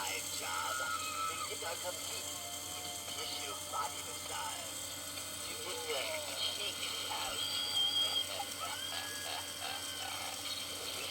my job. They did our complete tissue body massage to get your kinks out. We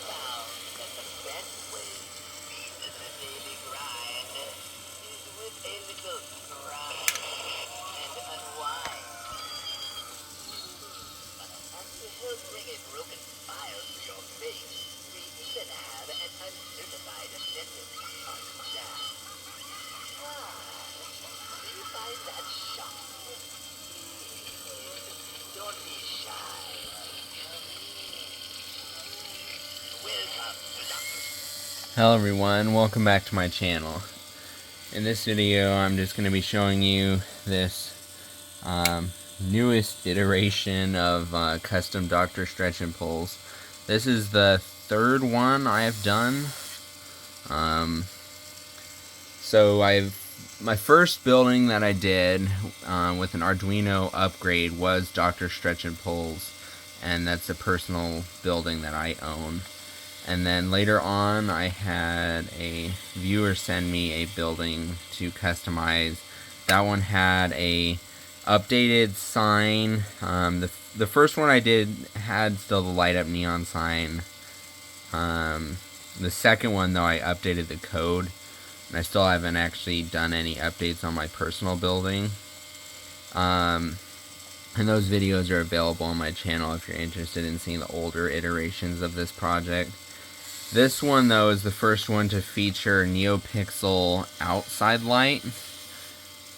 found that the best way to beat the daily grind is with a little grind and unwind. And to help bring a broken smile to your face, we even have an uncertified dentist on staff. Do you find that shocking? Don't be shy. Welcome to Dr. Hello everyone, welcome back to my channel. In this video I'm just going to be showing you this newest iteration of custom Dr. stretch and pulls. This is the third one I have done. My first building that I did with an Arduino upgrade was Dr. Stretch and Pulls, and that's a personal building that I own. And then later on I had a viewer send me a building to customize. That one had a updated sign. The first one I did had still the light up neon sign. The second one though, I updated the code, and I still haven't actually done any updates on my personal building. And those videos are available on my channel if you're interested in seeing the older iterations of this project. This one though is the first one to feature NeoPixel outside light.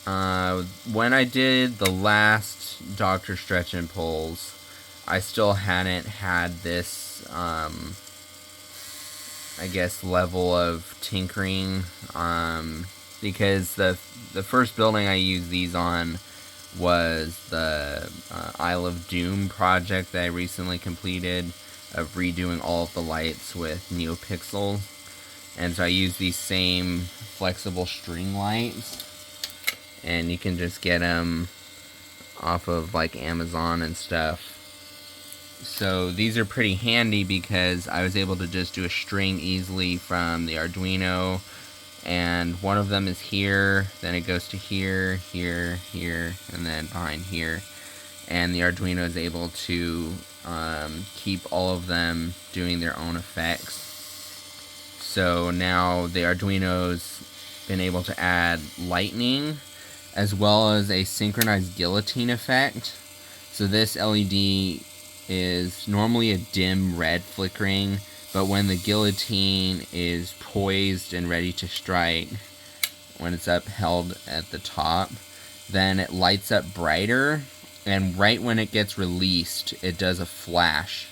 When I did the last Dr. Stretch and Pulls, I still hadn't had this I guess level of tinkering, because the first building I used these on was the Isle of Doom project that I recently completed, of redoing all of the lights with NeoPixel. And so I use these same flexible string lights, and you can just get them off of like Amazon and stuff. So these are pretty handy because I was able to just do a string easily from the Arduino, and one of them is here, then it goes to here, here, here, and then behind here. And the Arduino is able to keep all of them doing their own effects. So now the Arduino's been able to add lightning as well as a synchronized guillotine effect. So this LED is normally a dim red flickering, but when the guillotine is poised and ready to strike, when it's upheld at the top, then it lights up brighter, and right when it gets released, it does a flash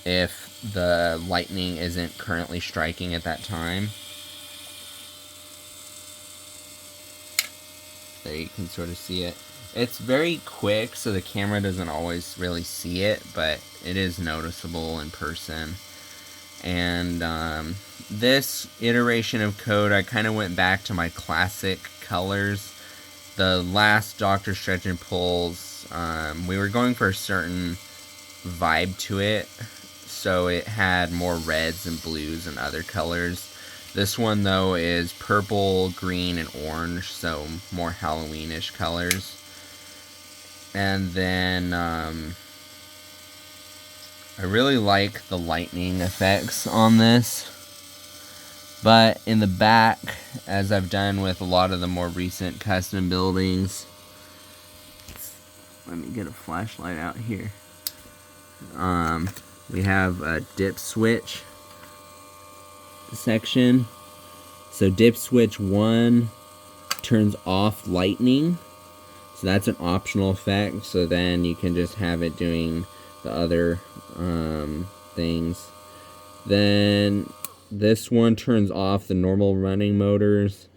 if the lightning isn't currently striking at that time. There you can sort of see it. It's very quick, so the camera doesn't always really see it, but it is noticeable in person. And this iteration of code, I kind of went back to my classic colors. The last Dr. Stretch and Pulls, we were going for a certain vibe to it, so it had more reds and blues and other colors. This one though is purple, green, and orange, so more Halloweenish colors. And then I really like the lightning effects on this, but in the back, as I've done with a lot of the more recent custom buildings, let me get a flashlight out here. We have a dip switch section. So dip switch 1 turns off lightning. So that's an optional effect, so then you can just have it doing the other things. Then this one turns off the normal running motors.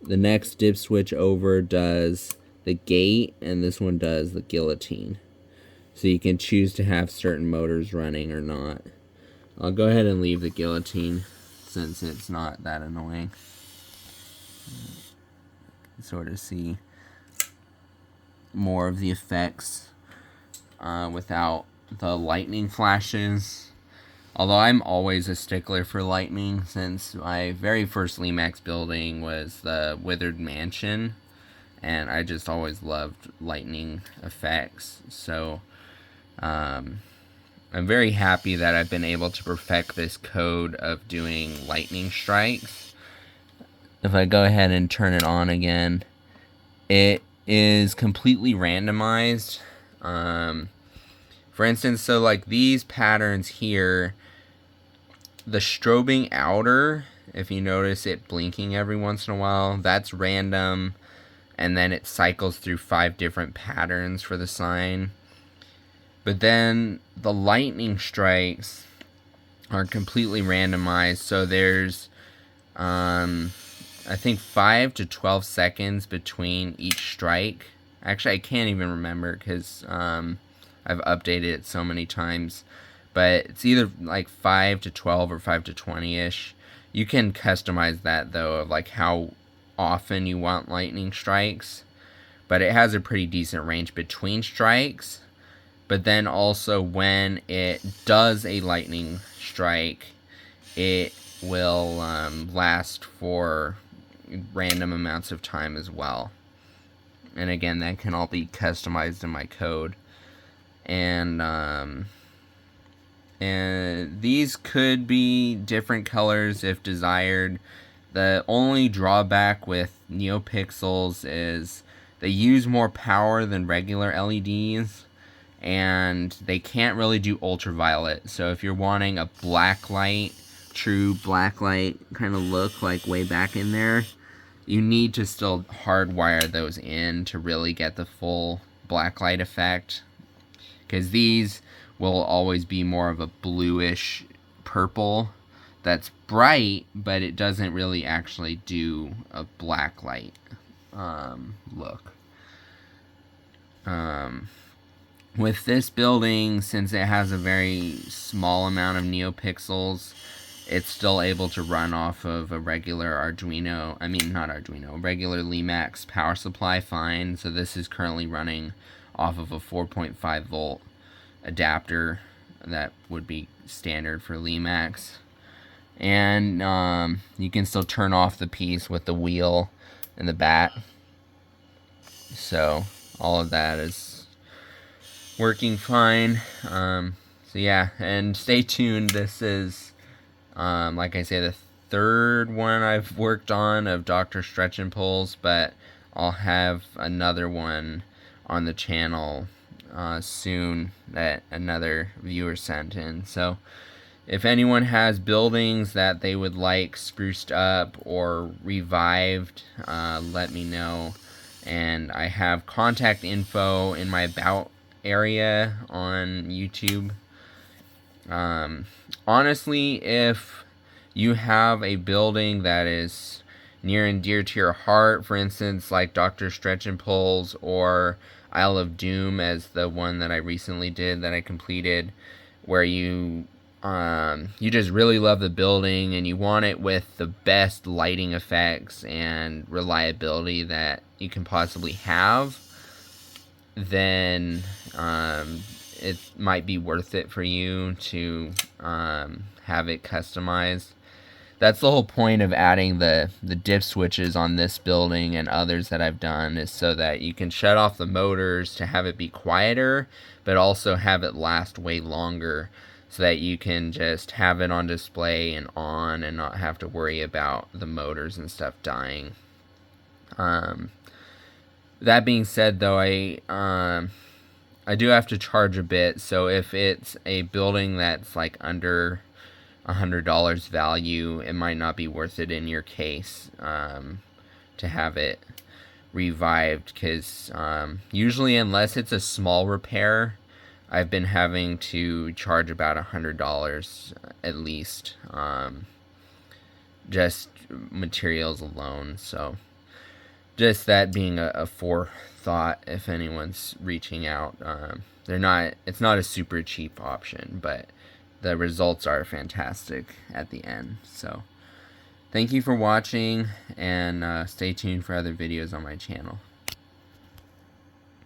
The next dip switch over does the gate, and this one does the guillotine. So you can choose to have certain motors running or not. I'll go ahead and leave the guillotine since it's not that annoying. You can sort of see more of the effects without the lightning flashes. Although I'm always a stickler for lightning, since my very first Lemax building was the Withered Mansion, and I just always loved lightning effects. So I'm very happy that I've been able to perfect this code of doing lightning strikes. If I go ahead and turn it on again, it is completely randomized. For instance, so like these patterns here, the strobing outer, if you notice it blinking every once in a while, that's random, and then it cycles through 5 different patterns for the sign. But then the lightning strikes are completely randomized, so there's I think 5 to 12 seconds between each strike. Actually, I can't even remember because I've updated it so many times. But it's either like 5 to 12 or 5 to 20-ish. You can customize that, though, of like how often you want lightning strikes. But it has a pretty decent range between strikes. But then also when it does a lightning strike, it will last for random amounts of time as well. And again, that can all be customized in my code. And these could be different colors if desired. The only drawback with NeoPixels is they use more power than regular LEDs, and they can't really do ultraviolet. So if you're wanting a black light, true black light kind of look like way back in there, you need to still hardwire those in to really get the full black light effect, because these will always be more of a bluish purple that's bright, but it doesn't really actually do a black light look. With this building, since it has a very small amount of NeoPixels, it's still able to run off of a regular Arduino, regular Lemax power supply fine. So this is currently running off of a 4.5 volt adapter that would be standard for Lemax. And you can still turn off the piece with the wheel in the back. So all of that is working fine. So yeah, and stay tuned. This is, like I say, the third one I've worked on of Dr. Stretch and Pulls, but I'll have another one on the channel soon that another viewer sent in. So if anyone has buildings that they would like spruced up or revived, let me know. And I have contact info in my About area on YouTube. Honestly, if you have a building that is near and dear to your heart, for instance, like Dr. Stretch and Pulls or Isle of Doom as the one that I recently did that I completed, where you just really love the building and you want it with the best lighting effects and reliability that you can possibly have, then it might be worth it for you to have it customized. That's the whole point of adding the dip switches on this building and others that I've done, is so that you can shut off the motors to have it be quieter, but also have it last way longer, so that you can just have it on display and on and not have to worry about the motors and stuff dying. That being said, though, I do have to charge a bit, so if it's a building that's like under $100 value, it might not be worth it in your case to have it revived, because usually, unless it's a small repair, I've been having to charge about $100 at least, just materials alone. So just that being a forethought if anyone's reaching out. It's not a super cheap option, but the results are fantastic at the end. So thank you for watching, and stay tuned for other videos on my channel.